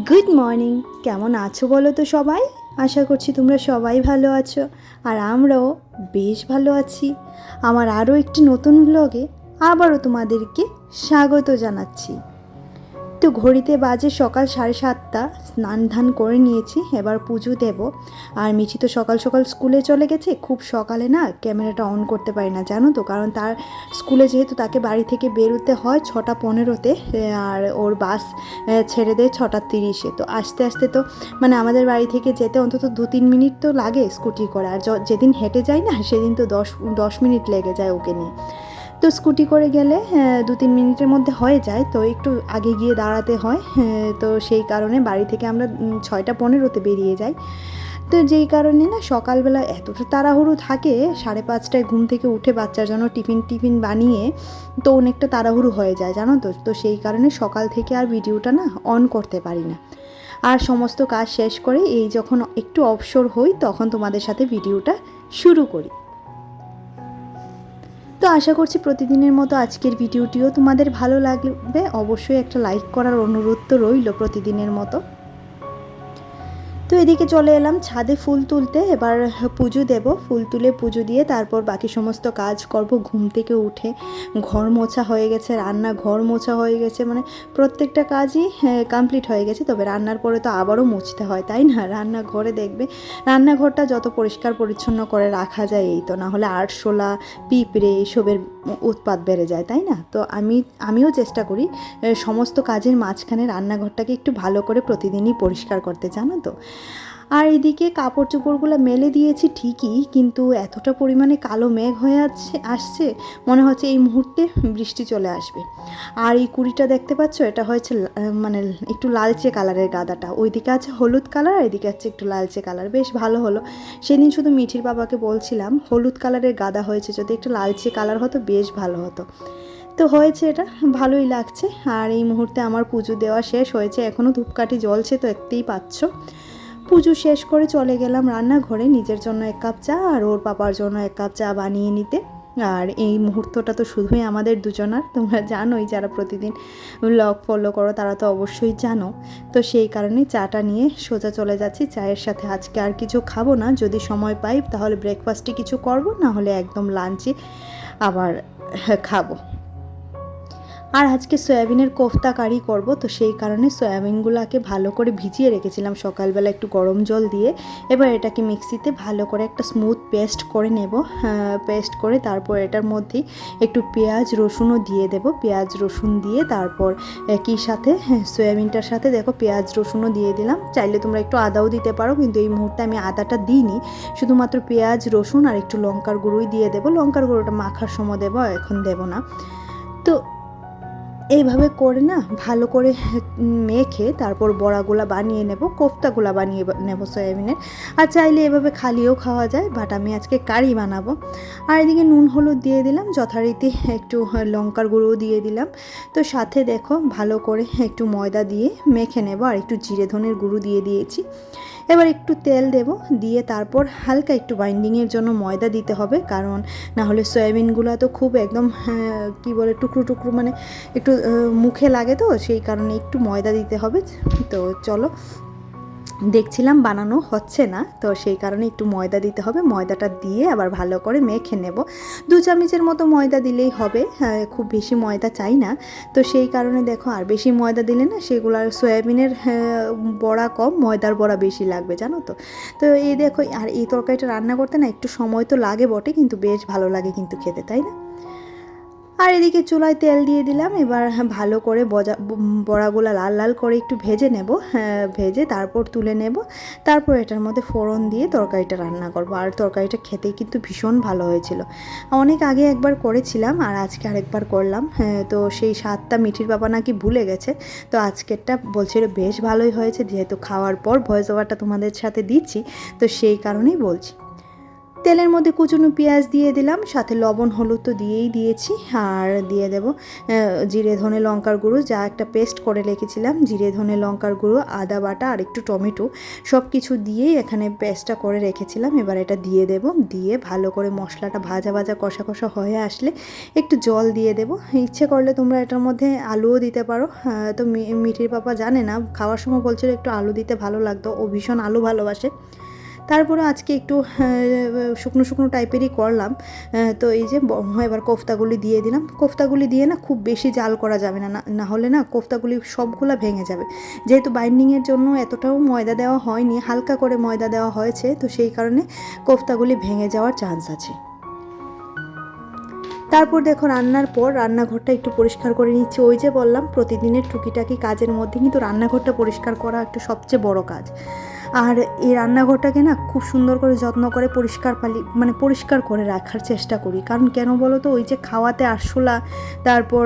Good morning, কেমন আছো বলো তো সবাই? আশা করছি তোমরা সবাই ভালো আছো, আর আমরাও বেশ ভালো আছি। আমার আরও একটি নতুন ব্লগে আবারও তোমাদেরকে স্বাগত জানাচ্ছি। তো ঘড়িতে বাজে সকাল 7:30, স্নান ধান করে নিয়েছি, এবার পুজো দেব। আর মিঠি তো সকাল সকাল স্কুলে চলে গেছে। খুব সকালে না ক্যামেরাটা অন করতে পারি না, জানো তো, কারণ তার স্কুলে যেহেতু তাকে বাড়ি থেকে বেরোতে হয় 6:15-তে, আর ওর বাস ছেড়ে দেয় 6:30-এ। তো আস্তে আস্তে তো মানে আমাদের বাড়ি থেকে যেতে অন্তত 2-3 মিনিট তো লাগে স্কুটি করে, আর যেদিন হেঁটে যাই না সেদিন তো 10 মিনিট লেগে যায় ওকে নিয়ে। তো স্কুটি করে গেলে 2-3 মিনিটের মধ্যে হয়ে যায়, তো একটু আগে গিয়ে দাঁড়াতে হয়। তো সেই কারণে বাড়ি থেকে আমরা 6:15-তে বেরিয়ে যাই। তো যেই কারণে না সকালবেলা এতটা তাড়াহুড়ো থাকে, 5:30টায় ঘুম থেকে উঠে বাচ্চার জন্য টিফিন বানিয়ে তো অনেকটা তাড়াহুড়ো হয়ে যায়, জানো তো। তো সেই কারণে সকাল থেকে আর ভিডিওটা না অন করতে পারি না। আর সমস্ত কাজ শেষ করে এই যখন একটু অবসর হই তখন তোমাদের সাথে ভিডিওটা শুরু করি। তো আশা করছি প্রতিদিনের মতো আজকের ভিডিওটিও তোমাদের ভালো লাগবে। অবশ্যই একটা লাইক করার অনুরোধ তো রইল প্রতিদিনের মতো। তো এদিকে চলে এলাম ছাদে ফুল তুলতে, এবার পুজো দেব। ফুল তুলে পুজো দিয়ে তারপর বাকি সমস্ত কাজ করব। ঘুম থেকে উঠে ঘর মোছা হয়ে গেছে, রান্নাঘর মোছা হয়ে গেছে, মানে প্রত্যেকটা কাজই কমপ্লিট হয়ে গেছে। তবে রান্নার পরে তো আবারও মুছতে হয়, তাই না? রান্নাঘরে দেখবে, রান্নাঘরটা যত পরিষ্কার পরিচ্ছন্ন করে রাখা যায় এই তো, না হলে আরশোলা, পিঁপড়ে এসবের উৎপাত বেড়ে যায়, তাই না? তো আমিও চেষ্টা করি সমস্ত কাজের মাঝখানে রান্নাঘরটাকে একটু ভালো করে প্রতিদিনই পরিষ্কার করতে, জানো তো। আর এদিকে কাপড় চোপড়গুলো মেলে দিয়েছি ঠিকই, কিন্তু এতটা পরিমাণে কালো মেঘ হয়ে আসছে, মনে হচ্ছে এই মুহূর্তে বৃষ্টি চলে আসবে। আর এই কুড়িটা দেখতে পাচ্ছ, এটা হয়েছে মানে একটু লালচে কালারের গাঁদাটা। ওইদিকে আছে হলুদ কালার, আর এদিকে আছে একটু লালচে কালার, বেশ ভালো হলো। সেদিন শুধু মিঠির বাবাকে বলছিলাম হলুদ কালারের গাঁদা হয়েছে, যদি একটু লালচে কালার হতো বেশ ভালো হতো। তো হয়েছে, এটা ভালোই লাগছে। আর এই মুহূর্তে আমার পুজো দেওয়া শেষ হয়েছে, এখনও ধূপকাঠি জ্বলছে, তো দেখতেই পাচ্ছ। পুজো শেষ করে চলে গেলাম রান্নাঘরে নিজের জন্য 1 কাপ চা আর ওর পাপার জন্য 1 কাপ চা বানিয়ে নিতে। আর এই মুহূর্তটা তো শুধুই আমাদের দুজনার, তোমরা জানোই, যারা প্রতিদিন ব্লগ ফলো করো তারা তো অবশ্যই জানো। তো সেই কারণে চাটা নিয়ে সোজা চলে যাচ্ছি। চায়ের সাথে আজকে আর কিছু খাবো না, যদি সময় পাই তাহলে ব্রেকফাস্টে কিছু করব, না হলে একদম লাঞ্চে আবার খাবো। আর আজকে সয়াবিনের কোফতা কারি করব, তো সেই কারণে সয়াবিনগুলোকে ভালো করে ভিজিয়ে রেখেছিলাম সকালবেলা একটু গরম জল দিয়ে। এবার এটাকে মিক্সিতে ভালো করে একটা স্মুথ পেস্ট করে নেব। পেস্ট করে তারপর এটার মধ্যেই একটু পেঁয়াজ রসুনও দিয়ে দেব। পেঁয়াজ রসুন দিয়ে তারপর একই সাথে সয়াবিনটার সাথে দেখো পেঁয়াজ রসুনও দিয়ে দিলাম। চাইলে তোমরা একটু আদাও দিতে পারো, কিন্তু এই মুহূর্তে আমি আদাটা দিইনি, শুধুমাত্র পেঁয়াজ রসুন আর একটু লঙ্কার গুঁড়োই দিয়ে দেবো। লঙ্কার গুঁড়োটা মাখার সময় দেবো, এখন দেবো না। তো এইভাবে করে না ভালো করে মেখে তারপর বড়াগুলা বানিয়ে নেব, কোফতাগুলা বানিয়ে নেব সয়াবিনের। আর চাইলে এভাবে খালিও খাওয়া যায়, বাট আমি আজকে কারি বানাবো। আর এদিকে নুন হলুদ দিয়ে দিলাম যথারীতি, একটু লঙ্কার গুঁড়ো দিয়ে দিলাম। তো সাথে দেখো ভালো করে একটু ময়দা দিয়ে মেখে নেব, আর একটু জিরে ধনের গুঁড়ো দিয়ে দিয়েছি। এবার একটু তেল দেব, দিয়ে তারপর হালকা একটু বাইন্ডিংয়ের জন্য ময়দা দিতে হবে, কারণ না হলে সয়াবিনগুলো তো খুব একদম কি বলে টুকরো টুকরো, মানে একটু মুখে লাগে, তো সেই কারণে একটু ময়দা দিতে হবে। তো চলো, দেখছিলাম বানানো হচ্ছে না, তো সেই কারণে একটু ময়দা দিতে হবে। ময়দাটা দিয়ে আবার ভালো করে মেখে নেব। 2 চামচের মতো ময়দা দিলেই হবে, খুব বেশি ময়দা চাই না। তো সেই কারণে দেখো, আর বেশি ময়দা দিলে না সেগুলো সয়াবিনের বড়া কম, ময়দার বড়া বেশি লাগবে, জানো তো। তো এই দেখো, আর এই তরকারিটা রান্না করতে না একটু সময় তো লাগে বটে, কিন্তু বেশ ভালো লাগে কিন্তু খেতে, তাই না? আর এদিকে চুলায় তেল দিয়ে দিলাম। এবার ভালো করে বড়াগুলো লাল লাল করে একটু ভেজে নেব, ভেজে তারপর তুলে নেব। তারপর এটার মধ্যে ফোড়ন দিয়ে তরকারিটা রান্না করব। আর তরকারিটা খেতেই কিন্তু ভীষণ ভালো হয়েছিল। অনেক আগে একবার করেছিলাম, আর আজকে আরেকবার করলাম। তো সেই স্বাদটা মিঠির বাবা নাকি ভুলে গেছে, তো আজকেরটা বলছিল বেশ ভালোই হয়েছে। যেহেতু খাওয়ার পর ভয়েস ওভারটা তোমাদের সাথে দিচ্ছি, তো সেই কারণেই বলছি। তেলের মধ্যে কুচনো পেঁয়াজ দিয়ে দিলাম, সাথে লবণ হলুদ তো দিয়েই দিয়েছি, আর দিয়ে দেব জিরে ধনে লঙ্কার গুঁড়ো, যা একটা পেস্ট করে রেখেছিলাম, জিরে ধনে লঙ্কার গুঁড়ো, আদা বাটা আর একটু টমেটো, সব কিছু দিয়েই এখানে পেস্টটা করে রেখেছিলাম। এবার এটা দিয়ে দেব, দিয়ে ভালো করে মশলাটা ভাজা ভাজা কষা কষা হয়ে আসলে একটু জল দিয়ে দেব। ইচ্ছে করলে তোমরা এটার মধ্যে আলুও দিতে পারো, তো মিঠির পাপা জানে না, খাওয়ার সময় বলছিল একটু আলু দিতে ভালো লাগতো, ও ভীষণ আলু ভালোবাসে। তারপরে আজকে একটু শুকনো শুকনো টাইপেরই করলাম। তো এই যে এবার কোফতাগুলি দিয়ে দিলাম। কোফতাগুলি দিয়ে না খুব বেশি জাল করা যাবে না, না হলে না কোফতাগুলি সবগুলা ভেঙে যাবে। যেহেতু বাইন্ডিংয়ের জন্য এতটাও ময়দা দেওয়া হয়নি, হালকা করে ময়দা দেওয়া হয়েছে, তো সেই কারণে কোফতাগুলি ভেঙে যাওয়ার চান্স আছে। তারপর দেখো রান্নার পর রান্নাঘরটা একটু পরিষ্কার করে নিচ্ছি। ওই যে বললাম প্রতিদিনের টুকিটাকি কাজের মধ্যে কিন্তু রান্নাঘরটা পরিষ্কার করা একটা সবচেয়ে বড় কাজ। আর এই রান্নাঘরটাকে না খুব সুন্দর করে যত্ন করে পরিষ্কার করে রাখার চেষ্টা করি। কারণ কেন বলো তো, ওই যে খাওয়াতে আরশোলা, তারপর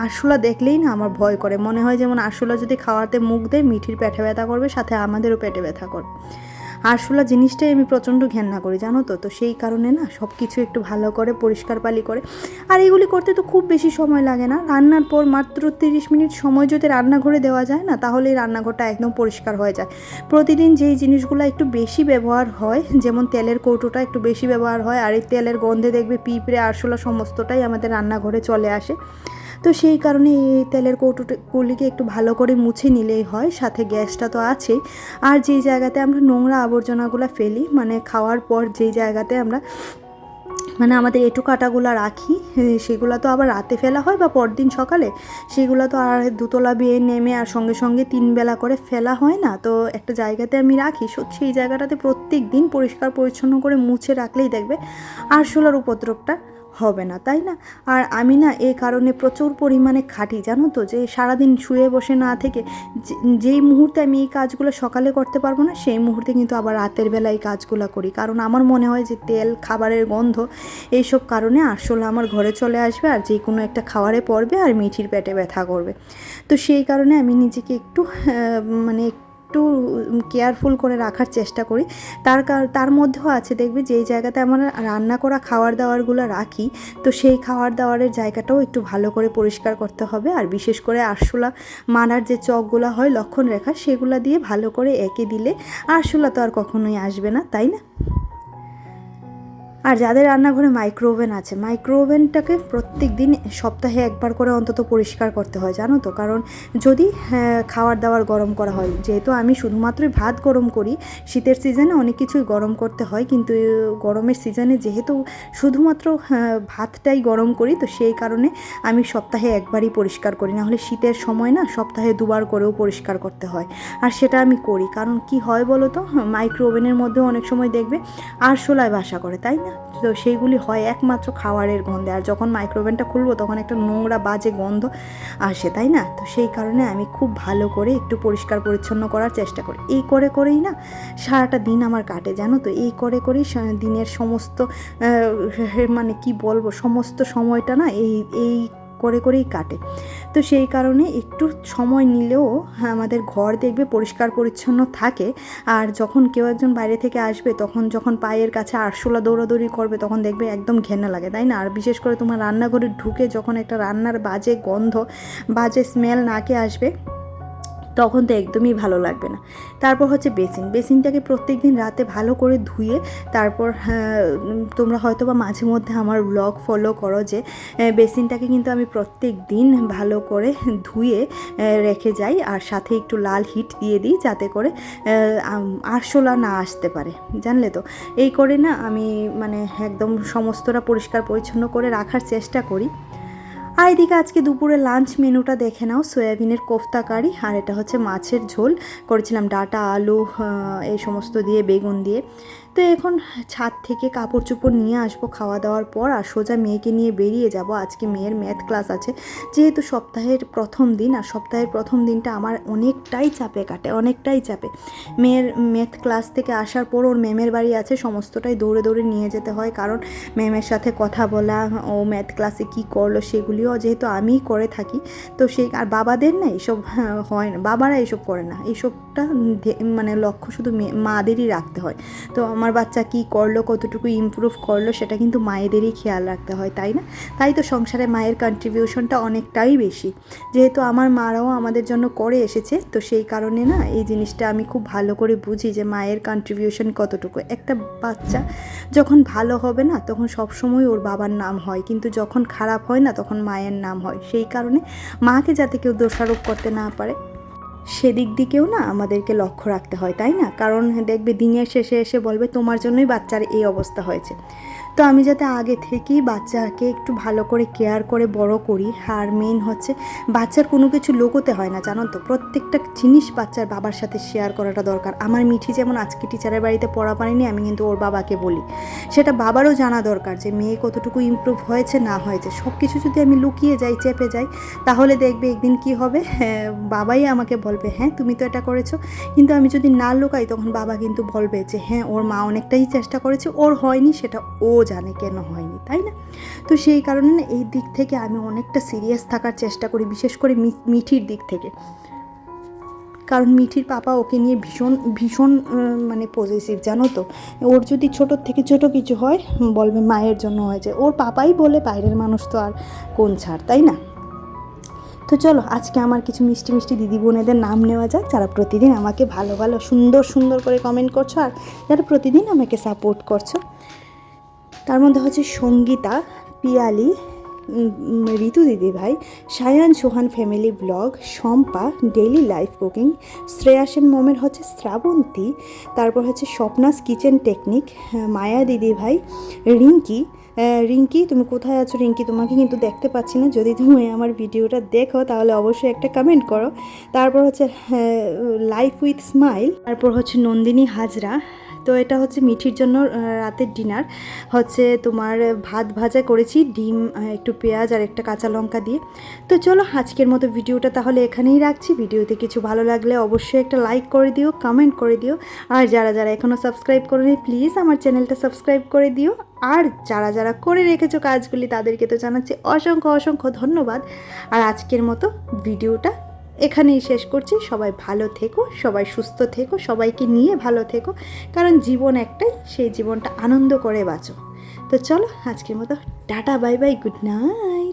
আরশোলা দেখলেই না আমার ভয় করে, মনে হয় যেমন আরশোলা যদি খাওয়াতে মুখ দেয় মিঠির পেটে ব্যথা করবে, সাথে আমাদেরও পেটে ব্যথা করবে। আরশোলা জিনিসটাই আমি প্রচণ্ড ঘেন্না করি, জানো তো। তো সেই কারণে না সব কিছু একটু ভালো করে পরিষ্কার করে, আর এগুলি করতে তো খুব বেশি সময় লাগে না। রান্নার পর মাত্র 30 মিনিট সময় যদি রান্নাঘরে দেওয়া যায় না, তাহলে এই রান্নাঘরটা একদম পরিষ্কার হয়ে যায়। প্রতিদিন যেই জিনিসগুলো একটু বেশি ব্যবহার হয়, যেমন তেলের কৌটোটা একটু বেশি ব্যবহার হয়, আর এই তেলের গন্ধে দেখবে পিঁপড়ে আরশোলা সমস্তটাই আমাদের রান্নাঘরে চলে আসে। তো সেই কারণে এই তেলের কৌটোগুলিকে একটু ভালো করে মুছে নিলেই হয়, সাথে গ্যাসটা তো আছেই। আর যেই জায়গাতে আমরা নোংরা আবর্জনাগুলো ফেলি, খাওয়ার পর যেই জায়গাতে আমরা আমাদের এঁটো কাটাগুলো রাখি, সেগুলো তো আবার রাতে ফেলা হয় বা পরদিন সকালে, সেগুলো তো আর দুতলা বেয়ে নেমে আর সঙ্গে সঙ্গে 3 বেলা করে ফেলা হয় না। তো একটা জায়গাতে আমি রাখি, সেই জায়গাটাতে প্রত্যেক দিন পরিষ্কার পরিচ্ছন্ন করে মুছে রাখলেই দেখবে আরশোলার উপদ্রবটা হবে না, তাই না? আর আমি না এই কারণে প্রচুর পরিমাণে খাটি, জানো তো, যে সারাদিন শুয়ে বসে না থেকে যেই মুহূর্তে আমি এই কাজগুলো সকালে করতে পারবো না, সেই মুহূর্তে কিন্তু আবার রাতের বেলা এই কাজগুলো করি। কারণ আমার মনে হয় যে তেল, খাবারের গন্ধ, এইসব কারণে আরশোলা আমার ঘরে চলে আসবে আর যে কোনো একটা খাবারে পড়বে আর মিঠির পেটে ব্যথা করবে। তো সেই কারণে আমি নিজেকে একটু একটু কেয়ারফুল করে রাখার চেষ্টা করি। তার মধ্যেও আছে দেখবে যেই জায়গাতে আমরা রান্না করা খাবার দাবারগুলো রাখি, তো সেই খাবার দাবারের জায়গাটাও একটু ভালো করে পরিষ্কার করতে হবে। আর বিশেষ করে আরশোলা মারার যে চকগুলো হয় লক্ষণ রেখা, সেগুলো দিয়ে ভালো করে এঁকে দিলে আরশোলা তো আর কখনোই আসবে না, তাই না? আর যাদের রান্নাঘরে মাইক্রো ওভেন আছে, মাইক্রো ওভেনটাকে প্রত্যেক দিন সপ্তাহে একবার করে অন্তত পরিষ্কার করতে হয়, জানো তো। কারণ যদি খাবার দাবার গরম করা হয়, যেহেতু আমি শুধুমাত্রই ভাত গরম করি, শীতের সিজনে অনেক কিছুই গরম করতে হয়, কিন্তু গরমের সিজনে যেহেতু শুধুমাত্র ভাতটাই গরম করি, তো সেই কারণে আমি সপ্তাহে একবারই পরিষ্কার করি। না হলে শীতের সময় না সপ্তাহে 2বার করেও পরিষ্কার করতে হয়, আর সেটা আমি করি। কারণ কি হয় বলো তো, মাইক্রো ওভেনের মধ্যেও অনেক সময় দেখবে আরশোলায় বাসা করে, তাই না? তো সেইগুলি হয় একমাত্র খাবারের গন্ধে, আর যখন মাইক্রোওভেনটা খুলবো তখন একটা নোংরা বাজে গন্ধ আসে, তাই না? তো সেই কারণে আমি খুব ভালো করে একটু পরিষ্কার পরিচ্ছন্ন করার চেষ্টা করি। এই করেই না সারাটা দিন আমার কাটে, জানো তো। এই করেই দিনের সমস্ত কি বলবো, সমস্ত সময়টা না এই করেই কাটে। তো সেই কারণে একটু সময় নিলেও আমাদের ঘর দেখবে পরিষ্কার পরিচ্ছন্ন থাকে। আর যখন কেউ একজন বাইরে থেকে আসবে, তখন যখন পায়ের কাছে আরশোলা দৌড়াদৌড়ি করবে, তখন দেখবে একদম ঘেন্না লাগে, তাই না? আর বিশেষ করে তোমার রান্নাঘরে ঢুকে যখন একটা রান্নার বাজে গন্ধ, বাজে স্মেল নাকে আসবে, তখন তো একদমই ভালো লাগবে না। তারপর হচ্ছে বেসিনটাকে প্রত্যেক দিন রাতে ভালো করে ধুয়ে, তারপর তোমরা হয়তো বা মাঝে মধ্যে আমার ব্লগ ফলো করো, যে বেসিনটাকে কিন্তু আমি প্রত্যেক দিন ভালো করে ধুয়ে রেখে যাই, আর সাথে একটু লাল হিট দিয়ে দিই, যাতে করে আরশোলা না আসতে পারে, জানলে তো। এই করে না আমি একদম সমস্তটা পরিষ্কার পরিচ্ছন্ন করে রাখার চেষ্টা করি। আর এদিকে আজকে দুপুরে লাঞ্চ মেনুটা দেখে নাও, সয়াবিনের কোফতা কারি, আর এটা হচ্ছে মাছের ঝোল করেছিলাম, ডাঁটা, আলু, এই সমস্ত দিয়ে, বেগুন দিয়ে। তো এখন ছাদ থেকে কাপড় চোপড় নিয়ে আসবো খাওয়া দাওয়ার পর, আর সোজা মেয়েকে নিয়ে বেরিয়ে যাব। আজকে মেয়ের ম্যাথ ক্লাস আছে, যেহেতু সপ্তাহের প্রথম দিন, আর সপ্তাহের প্রথম দিনটা আমার অনেকটাই চাপে কাটে, অনেকটাই চাপে। মেয়ের ম্যাথ ক্লাস থেকে আসার পর ওর ম্যামের বাড়ি আছে, সমস্তটাই দৌড়ে দৌড়ে নিয়ে যেতে হয়, কারণ ম্যামের সাথে কথা বলা, ও ম্যাথ ক্লাসে কী করলো সেগুলিও যেহেতু আমিই করে থাকি। তো আর বাবাদের না এইসব হয় না, বাবারা এইসব করে না, এইসবটা লক্ষ্যটা মানে লক্ষ্য শুধু মাদেরই রাখতে হয়। তো আমার বাচ্চা কি করলো, কতটুকু ইমপ্রুভ করলো, সেটা কিন্তু মায়েদেরই খেয়াল রাখতে হয়, তাই না? তাই তো সংসারে মায়ের কন্ট্রিবিউশনটা অনেকটাই বেশি, যেহেতু আমার মারাও আমাদের জন্য করে এসেছে, তো সেই কারণে না এই জিনিসটা আমি খুব ভালো করে বুঝি যে মায়ের কন্ট্রিবিউশন কতটুকু। একটা বাচ্চা যখন ভালো হবে না তখন সবসময় ওর বাবার নাম হয়, কিন্তু যখন খারাপ হয় না তখন মায়ের নাম হয়। সেই কারণে মাকে যাতে কেউ দোষারোপ করতে না পারে সেদিক দিকেও না আমাদেরকে লক্ষ্য রাখতে হয়, তাই না? কারণ দেখবে দিনের শেষে এসে বলবে তোমার জন্যই বাচ্চার এই অবস্থা হয়েছে। তো আমি যাতে আগে থেকেই বাচ্চাকে একটু ভালো করে কেয়ার করে বড় করি, আর মেইন হচ্ছে বাচ্চার কোনো কিছু লুকোতে হয় না, জানো তো? প্রত্যেকটা জিনিস বাচ্চার বাবার সাথে শেয়ার করাটা দরকার। আমার মিঠি যেমন আজকে টিচারের বাড়িতে পড়া পারেনি, আমি কিন্তু ওর বাবাকে বলি। সেটা বাবারও জানা দরকার যে মেয়ে কতটুকু ইমপ্রুভ হয়েছে না হয়েছে। সব কিছু যদি আমি লুকিয়ে যাই, চেপে যাই, তাহলে দেখবে একদিন কি হবে, বাবাই আমাকে বলবে হ্যাঁ তুমি তো এটা করেছো। কিন্তু আমি যদি না লুকাই তখন বাবা কিন্তু বলবে যে হ্যাঁ ওর মা অনেকটাই চেষ্টা করেছে, ওর হয়নি, সেটা ও জানে কেন হয়নি, তাই না? তো সেই কারণে না এই দিক থেকে আমি অনেকটা সিরিয়াস থাকার চেষ্টা করি, বিশেষ করে মিঠির দিক থেকে। কারণ মিঠির পাপা ওকে নিয়ে ভীষণ ভীষণ মানে পজিটিভ, জানো তো? ওর যদি ছোটোর থেকে ছোটো কিছু হয় বলবে মায়ের জন্য হয়েছে। ওর পাপাই বলে, বাইরের মানুষ তো আর কোন ছাড়, তাই না? তো চলো আজকে আমার কিছু মিষ্টি মিষ্টি দিদি বোনেদের নাম নেওয়া যাক, যারা প্রতিদিন আমাকে ভালো ভালো সুন্দর সুন্দর করে কমেন্ট করছো, আর যারা প্রতিদিন আমাকে সাপোর্ট করছো। তার মধ্যে হচ্ছে সঙ্গীতা, পিয়ালি, ঋতু দিদি ভাই, Sayan Sohan family vlog, Shampa daily life cooking, Shreya Sen মোমের হচ্ছে শ্রাবন্তী, তারপর হচ্ছে স্বপ্নাস কিচেন টেকনিক, মায়া দিদি ভাই, রিঙ্কি। রিঙ্কি তুমি কোথায় আছো রিঙ্কি? তোমাকে কিন্তু দেখতে পাচ্ছি না। যদি তুমি আমার ভিডিওটা দেখো তাহলে অবশ্যই একটা কমেন্ট করো। তারপর হচ্ছে লাইফ উইথ স্মাইল, তারপর হচ্ছে নন্দিনী হাজরা। তো এটা হচ্ছে মিঠির জন্য রাতের ডিনার হচ্ছে তোমার ভাত ভাজা করেছি, ডিম, একটু পেঁয়াজ আর একটা কাঁচা লঙ্কা দিয়ে। তো চলো আজকের মতো ভিডিওটা তাহলে এখানেই রাখছি। ভিডিওতে কিছু ভালো লাগলে অবশ্যই একটা লাইক করে দিও, কমেন্ট করে দিও, আর যারা যারা এখনও সাবস্ক্রাইব করেনি প্লিজ আমার চ্যানেলটা সাবস্ক্রাইব করে দিও। আর যারা যারা করে রেখেছো কাজগুলি তাদেরকে তো জানাচ্ছি অসংখ্য অসংখ্য ধন্যবাদ। আর আজকের মতো ভিডিওটা এখানেই শেষ করছি। সবাই ভালো থেকো, সবাই সুস্থ থেকো, সবাইকে নিয়ে ভালো থেকো, কারণ জীবন একটাই, সেই জীবনটা আনন্দ করে বাঁচো। তো চলো আজকের মতো tata, bye bye, good night.